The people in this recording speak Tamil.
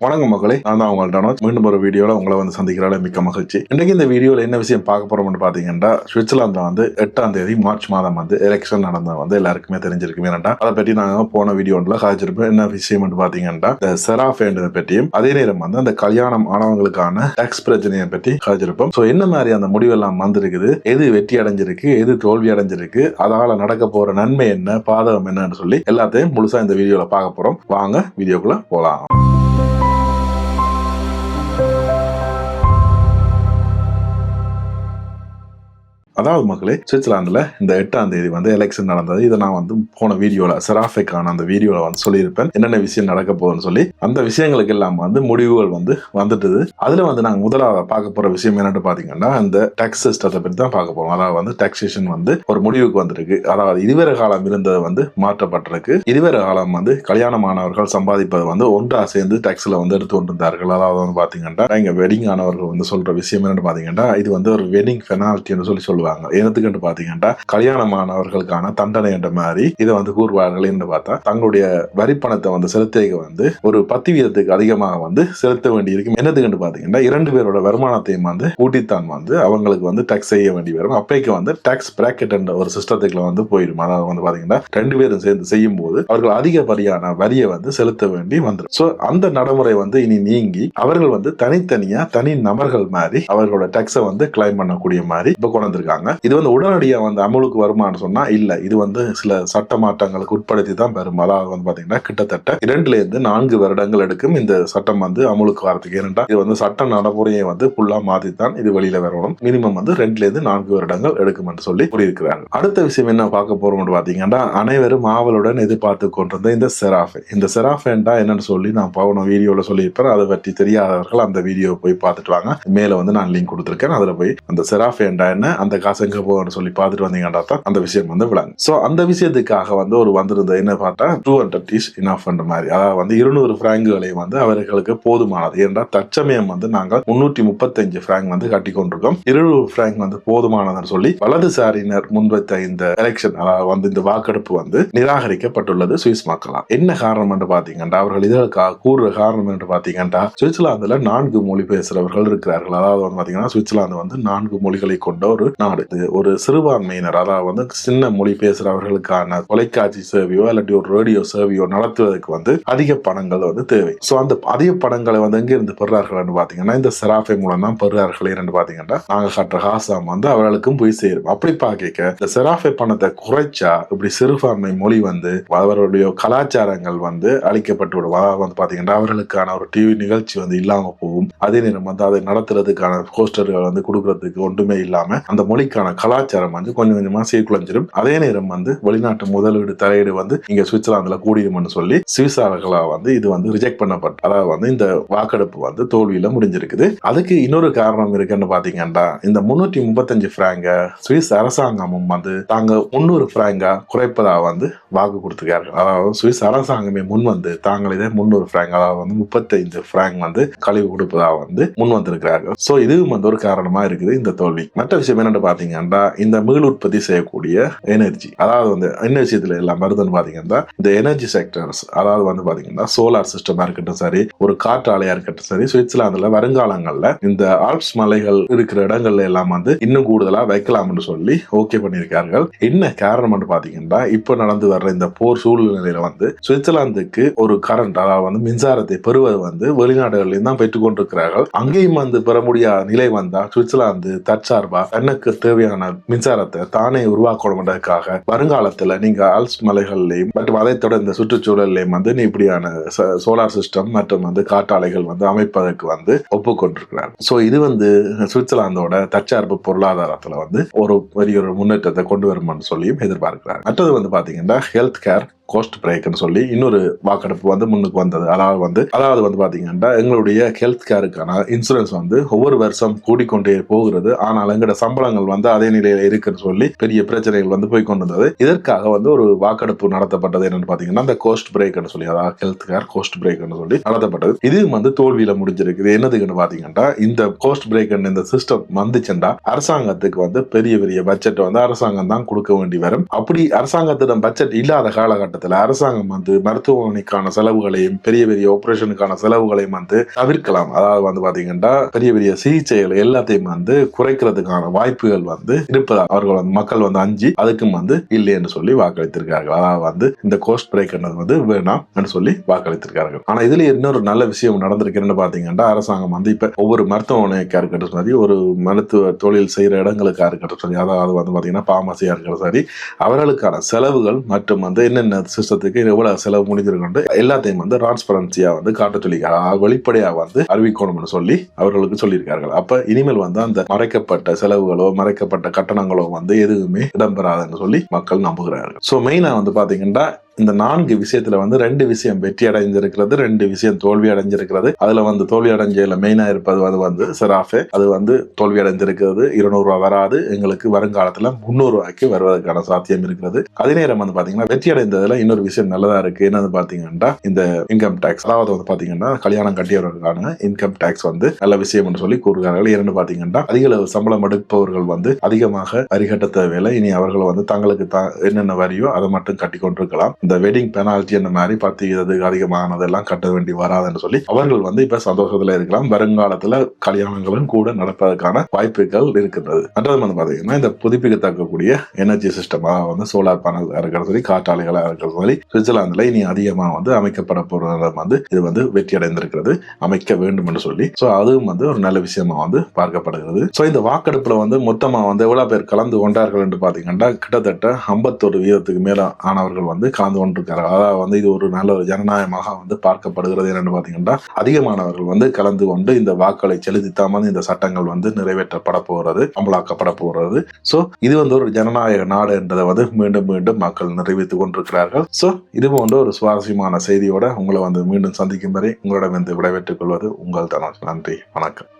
வணக்கம் மக்களே, நான் தான் உங்கள்ட்ட மீண்டும் ஒரு வீடியோல உங்களை சந்திக்கிறால மிக்க மகிழ்ச்சி. இன்றைக்கு இந்த வீடியோல என்ன விஷயம் பார்க்க போறோம்னு பாத்தீங்கன்னா, சுவிட்சர்லாந்துல 8ஆம் தேதி மார்ச் மாதம் எலெக்ஷன் நடந்தது எல்லாருக்குமே தெரிஞ்சிருக்கும். ஏன்னா அதை பற்றி நாங்க போன வீடியோல காய்ச்சிருப்போம். என்ன விஷயம் பாத்தீங்கன்னா, இந்த செராஃபேண்டதை பற்றியும் அதே நேரம் அந்த கல்யாணம் ஆனவங்களுக்கான டாக்ஸ் பிரச்சனையை பற்றி காய்ச்சிருப்போம். சோ என்ன மாதிரி அந்த முடிவெல்லாம் வந்திருக்குது, எது வெற்றி அடைஞ்சிருக்கு, எது தோல்வி அடைஞ்சிருக்கு, அதால நடக்க போற நன்மை என்ன, பாதகம் என்னன்னு சொல்லி எல்லாத்தையும் முழுசா இந்த வீடியோல பார்க்க போறோம். வாங்க வீடியோக்குள்ள போலாம். அதாவது மக்களே, சுவிட்சர்லாந்துல இந்த 8ஆம் தேதி எலெக்ஷன் நடந்தது. இதை நான் போன வீடியோல செராஃபேக்கான அந்த வீடியோல சொல்லியிருப்பேன் என்னென்ன விஷயம் நடக்க போகுதுன்னு சொல்லி. அந்த விஷயங்களுக்கு எல்லாம் முடிவுகள் வந்துட்டுது. அதுல நாங்க முதலாவது பார்க்க போற விஷயம் என்னன்னு பாத்தீங்கன்னா, இந்த டாக்ஸ் சிஸ்டத்தை பற்றி தான் பார்க்க போறோம். அதாவது டாக்ஸேஷன் ஒரு முடிவுக்கு வந்திருக்கு. அதாவது இதுவரை காலம் இருந்தது மாற்றப்பட்டிருக்கு. இதுவரை காலம் கல்யாணமானவர்கள் சம்பாதிப்பது ஒன்றா சேர்ந்து டாக்ஸ்ல எடுத்து கொண்டிருந்தார்கள். அதாவது பாத்தீங்கன்னா, இங்க வெட்டிங் ஆனவர்கள் சொல்ற விஷயம் என்னன்னு பாத்தீங்கன்னா, இது ஒரு வெட்டிங் பெனால்டி சொல்லி சொல்லுவாங்க. என்னத்துக்கு பாத்தீங்கன்னா, கல்யாணமானவர்களுக்கான தண்டனை என்ற மாதிரி இதை கூறுவார்கள் என்று பார்த்தா, தங்களுடைய வரி பணத்தை செலுத்த ஒரு 10% அதிகமாக செலுத்த வேண்டி இருக்கும். என்னத்துக்கு பாத்தீங்கன்னா, 2 பேரோட வருமானத்தையும் கூட்டித்தான் அவங்களுக்கு டாக்ஸ் செய்ய வேண்டி வரும். அப்பைக்கு டாக்ஸ் பிராக்கெட் என்ற ஒரு சிஸ்டத்துக்குள்ள போயிடும். அதாவது பாத்தீங்கன்னா, 2 பேரும் சேர்ந்து செய்யும் போது அவர்கள் அதிகப்படியான வரியை செலுத்த வேண்டி வந்துடும். சோ அந்த நடைமுறை இனி நீங்கி அவர்கள் தனித்தனியா தனி நபர்கள் மாதிரி அவர்களோட டாக்ஸை கிளைம் பண்ணக்கூடிய மாதிரி இப்ப கொண்டு வந்திருக்காங்க. இது உடனடியா அமலுக்கு வருமானு சொன்னா இல்ல, இது சில சட்ட மாற்றங்களுக்கு உட்படுத்தி தான் பெறும். அதாவது பாத்தீங்கன்னா, கிட்டத்தட்ட 2 இருந்து 4 வருடங்கள் எடுக்கும் இந்த சட்டம் அமலுக்கு வரதுக்கு. ஏனென்றா இது சட்ட நடைமுறையை ஃபுல்லா மாத்தித்தான் இது வெளியில வரணும். மினிமம் 2 இருந்து 4 வருடங்கள் எடுக்கும் என்று சொல்லி கூறியிருக்கிறார்கள். அடுத்த விஷயம் என்ன பார்க்க போறோம் பாத்தீங்கன்னா, அனைவரும் ஆவலுடன் எதிர்பார்த்து கொண்டிருந்த இந்த செராஃபே. இந்த செராஃபேண்டா என்னன்னு சொல்லி நான் போன வீடியோல சொல்லியிருப்பேன். அதை பற்றி தெரியாதவர்கள் அந்த வீடியோ போய் பார்த்துட்டு வாங்க. மேல நான் லிங்க் கொடுத்திருக்கேன். அதுல போய் அந்த செராஃபேண்டா என்ன, அந்த காசு எங்க போகணும்னு சொல்லி பார்த்துட்டு வந்தீங்கன்னா தான் அந்த விஷயம் விளங்கும். சோ அந்த விஷயத்துக்காக ஒரு வந்திருந்த என்ன பார்த்தா 200 இஸ் இனஃப் என்ற மாதிரி. அதாவது 200 பிராங்குகளை அவர்களுக்கு போதுமானது. ஏன்னா தற்சமயம் நாங்கள் 335 பிராங்க் கட்டி கொண்டிருக்கோம். 20 பிராங்க் போதுமானதுன்னு சொல்லி வலதுசாரியினர் முன்வைத்த இந்த எலெக்ஷன், அதாவது இந்த வாக்கெடுப்பு நிராகரிக்கப்பட்டுள்ளது சுவிஸ் மக்களால். என்ன காரணம் என்று பாத்தீங்கன்னா, அவர்கள் இதற்காக கூறுற காரணம் என்று பாத்தீங்கன்னா, சுவிட்சர்லாந்துல 4 மொழி பேசுறவர்கள் இருக்கிறார்கள். அதாவது பாத்தீங்கன்னா, சுவிட்சர்லாந்து 4 மொழிகளை கொண்ட ஒரு நாடு. ஒரு சிறுபான்மையினர், அதாவது சின்ன மொழி பேசுறவர்களுக்கான தொலைக்காட்சி சேவையோ அல்லது ஒரு ரேடியோ சேவையோ நடத்துவதற்கு அதிக பணங்கள் தேவை. சோ அந்த அதிக பணங்களை எங்க இருந்து பெறுறார்கள் பாத்தீங்கன்னா, இந்த செராஃபே மூலம் தான் பெறுறார்கள். என்று பாத்தீங்கன்னா, நாங்க கட்டுற காசாம் அவர்களுக்கும் போய் சேரும். அப்படி பாக்க இந்த செராஃபே பணத்தை குறைச்சா இப்படி சிறுபான்மை மொழி அவருடைய கலாச்சாரங்கள் அழிக்கப்பட்டு விடும். அதாவது பாத்தீங்கன்னா, அவர்களுக்கான ஒரு டிவி நிகழ்ச்சி இல்லாம போகும். அதே நேரம் அதை நடத்துறதுக்கான போஸ்டர்கள் கொடுக்கறதுக்கு ஒன்றுமே இல்லாம அந்த மொழிக்கான கலாச்சாரம் கொஞ்சம் கொஞ்சமா சீர்குலைஞ்சிடும். அதே நேரம் வெளிநாட்டு முதலீடு தலையீடு இங்க சுவிட்சர்லாந்துல கூடியும்னு சொல்லி சுவிசார்களா இது ரிஜெக்ட் பண்ணப்பட்டு, அதாவது இந்த வாக்கெடுப்பு தோல்வியில முடிஞ்சிருக்குது. அதுக்கு இன்னொரு காரணம் இருக்குன்னு பாத்தீங்கன்னா, இந்த 335 பிராங்க சுவிஸ் அரசாங்கமும் தாங்க 300 பிராங்கா குறைப்பதா வாக்கு கொடுத்திருக்கார்கள். அதாவது சுவிஸ் அரசாங்கமே முன் தாங்கள் இதே 300 பிராங்க், அதாவது 35 பிராங்க் கழிவு கொடுப்பதா முன் வந்திருக்கிறார்கள். சோ இதுவும் ஒரு காரணமா இருக்குது இந்த தோல்வி. மற்ற விஷயம் என்னன்னு பாத்தீங்கன்னா, இந்த மீள் உற்பத்தி செய்யக்கூடிய எனர்ஜி, அதாவது என்ன விஷயத்துல எல்லாம் வருதுன்னு பாத்தீங்கன்னா, இந்த எனர்ஜி செக்டர்ஸ், அதாவது பாத்தீங்கன்னா சோலார் சிஸ்டமா இருக்கட்டும் சரி, ஒரு காற்றாலையா இருக்கட்டும் சரி, சுவிட்சர்லாந்துல வருங்காலங்கள்ல இந்த ஆல்ப்ஸ் மலைகள் இருக்கிற இடங்கள்ல எல்லாம் இன்னும் கூடுதலா வைக்கலாம்னு சொல்லி ஓகே பண்ணியிருக்கார்கள். என்ன காரணம் பாத்தீங்கன்னா, இப்ப நடந்து வர்ற இந்த போர் சூழ்நிலையில சுவிட்சர்லாந்துக்கு ஒரு கரண்ட், அதாவது மின்சாரத்தை பெறுவது வெளிநாடுகளில் தான் பெற்றுக் கொண்டிருக்கிறார்கள். அங்கேயும் பெற முடியாத நிலை வந்தா சுவிட்சர்லாந்து தற்சார்பா தனக்கு தேவையான மின்சாரத்தை தானே உருவாக்கணும்ன்றதுக்காக வருங்காலத்துல நீங்க ஆல்ப்ஸ் மலைகள்லையும் மற்றும் அதை தொடர்ந்த சுற்றுச்சூழலையும் இப்படியான சோலார் சிஸ்டம் மற்றும் காற்றாலைகள் அமைப்பதற்கு ஒப்புக்கொண்டிருக்கிறார். சோ இது சுவிட்சர்லாந்தோட தற்சார்பு பொருளாதாரத்துல ஒரு பெரிய ஒரு முன்னேற்றத்தை கொண்டு வரும்னு சொல்லியும் எதிர்பார்க்கிறார். மற்றது பாத்தீங்கன்னா, ஹெல்த் கேர் கோஸ்ட் பிரேக்னு சொல்லி இன்னொரு வாக்கெடுப்பு முன்னுக்கு வந்தது. அதாவது பாத்தீங்கன்னா, எங்களுடைய ஹெல்த் கேருக்கான இன்சூரன்ஸ் ஒவ்வொரு வருஷம் கூடிக்கொண்டே போகிறது. ஆனால் எங்களோட சம்பளங்கள் மருத்துவமனைகள் வந்து அதே நிலையில இருக்குன்னு சொல்லி பெரிய பிரச்சனைகள் வந்து போய் கொண்டு வந்தது. இதற்காக வந்து ஒரு வாக்கெடுப்பு நடத்தப்பட்டது. என்னன்னு பாத்தீங்கன்னா இந்த கோஸ்ட் பிரேக் சொல்லி, அதாவது ஹெல்த் கேர் கோஸ்ட் பிரேக் சொல்லி நடத்தப்பட்டது. இது வந்து தோல்வியில முடிஞ்சிருக்கு. என்னதுன்னு பாத்தீங்கன்னா இந்த கோஸ்ட் பிரேக் இந்த சிஸ்டம் வந்துச்சுன்னா அரசாங்கத்துக்கு வந்து பெரிய பெரிய பட்ஜெட் வந்து அரசாங்கம் தான் கொடுக்க வேண்டி வரும். அப்படி அரசாங்கத்திடம் பட்ஜெட் இல்லாத காலகட்டத்தில் அரசாங்கம் வந்து மருத்துவமனைக்கான செலவுகளையும் பெரிய பெரிய ஆபரேஷனுக்கான செலவுகளையும் வந்து தவிர்க்கலாம். அதாவது வந்து பாத்தீங்கன்னா பெரிய பெரிய சிகிச்சைகள் எல்லாத்தையும் வந்து குறைக்கிறதுக்கான வாய்ப்புகள் வந்து இருப்பதா அவர்கள் வந்து மக்கள் வந்து அஞ்சி அதுக்கும் வந்து இல்லைன்னு சொல்லி வாக்களித்திருக்கார்கள். அதாவது வந்து இந்த கோஸ்ட் பிரேக் வந்து வேணாம் சொல்லி வாக்களித்திருக்கார்கள். ஆனா இதுல இன்னொரு நல்ல விஷயம் நடந்திருக்குன்னு பாத்தீங்கன்னா அரசாங்கம் வந்து இப்ப ஒவ்வொரு மருத்துவமனைக்கா இருக்கட்டும் சரி, ஒரு மருத்துவ தொழில் செய்யற இடங்களுக்கா இருக்கட்டும் சரி, அதாவது வந்து பாத்தீங்கன்னா பார்மசியா இருக்கட்டும் சரி, அவர்களுக்கான செலவுகள் மற்றும் வந்து என்னென்ன சிஸ்டத்துக்கு எவ்வளவு செலவு முடிஞ்சிருக்கு எல்லாத்தையும் வந்து டிரான்ஸ்பரன்சியா வந்து காட்ட சொல்லி வெளிப்படையா வந்து அறிவிக்கணும்னு சொல்லி அவர்களுக்கு சொல்லியிருக்கார்கள். அப்ப இனிமேல் வந்து அந்த மறைக்கப்பட்ட செலவுகளோ மறைக்கப்பட்ட கட்டணங்களோ வந்து எதுவுமே இடம்பெறாதுன்னு சொல்லி மக்கள் நம்புகிறார்கள். சோ மெயினா வந்து பாத்தீங்கன்னா இந்த 4 விஷயத்துல வந்து 2 விஷயம் வெற்றி அடைஞ்சிருக்கிறது, 2 விஷயம் தோல்வி அடைஞ்சிருக்கிறது. அதுல வந்து தோல்வி அடைஞ்சதுல மெயினா இருப்பது வந்து செராஃபே. அது வந்து தோல்வி அடைஞ்சிருக்கிறது. 200 ரூபாய் வராது, எங்களுக்கு வருங்காலத்துல 300 ரூபாய்க்கு வருவதற்கான சாத்தியம் இருக்கிறது. அதே நேரம் வந்து பாத்தீங்கன்னா வெற்றி அடைந்ததுல இன்னொரு விஷயம் நல்லதா இருக்கு. என்னன்னு பாத்தீங்கன்னா இந்த இன்கம் டாக்ஸ், அதாவது வந்து பாத்தீங்கன்னா கல்யாணம் கட்டியவர்களுக்கான இன்கம் டாக்ஸ் வந்து நல்ல விஷயம் சொல்லி கூறுகிறார்கள். என்னன்னு பாத்தீங்கன்னா அதிக அளவு சம்பளம் எடுப்பவர்கள் வந்து அதிகமாக வரி கட்ட தேவையில்லை. இனி அவர்கள் வந்து தங்களுக்கு என்னென்ன வரியோ அதை மட்டும் கட்டி கொண்டிருக்கலாம். இந்த வெட்டிங் பெனால்டி அந்த மாதிரி 10% அதிகமானதெல்லாம் கட்ட வேண்டி வராதுன்னு சொல்லி அவர்கள் வந்து இப்ப சந்தோஷத்துல இருக்கலாம். வருங்காலத்துல கல்யாணங்களும் கூட நடப்பதற்கான வாய்ப்புகள் இருக்கின்றது. மற்றது வந்து பாத்தீங்கன்னா இந்த புதுப்பிக்கத்தக்கக்கூடிய எனர்ஜி சிஸ்டம், வந்து சோலார் பேனல் இருக்கிற சொல்லி, காற்றாலைகளா இருக்கிற சொல்லி சுவிட்சர்லாந்துல இனி அதிகமா வந்து அமைக்கப்பட போறது வந்து இது வந்து வெற்றி அடைந்திருக்கிறது, அமைக்க வேண்டும் என்று சொல்லி. சோ அதுவும் வந்து ஒரு நல்ல விஷயமா வந்து பார்க்கப்படுகிறது. சோ இந்த வாக்கெடுப்புல வந்து மொத்தமா வந்து எவ்வளவு பேர் கலந்து கொண்டார்கள் என்று பாத்தீங்கன்னா கிட்டத்தட்ட 51% மேல ஆனவர்கள் வந்து கலந்து கொண்டிருக்கிறார்கள். அதாவது வந்து இது ஒரு நல்ல ஒரு ஜனநாயகமாக வந்து பார்க்கப்படுகிறது. என்னன்னு பாத்தீங்கன்னா அதிகமானவர்கள் வந்து கலந்து கொண்டு இந்த வாக்களை செலுத்தித்தாமல் இந்த சட்டங்கள் வந்து நிறைவேற்றப்பட போகிறது, அமலாக்கப்பட போகிறது. சோ இது வந்து ஒரு ஜனநாயக நாடு என்றதை வந்து மீண்டும் மீண்டும் மக்கள் நிறைவேற்றிக் கொண்டிருக்கிறார்கள். சோ இது போன்ற ஒரு சுவாரஸ்யமான செய்தியோட உங்களை வந்து மீண்டும் சந்திக்கும் வரை உங்களிடம் விடைபெற்றுக் கொள்வது உங்கள் தனோஜ். நன்றி, வணக்கம்.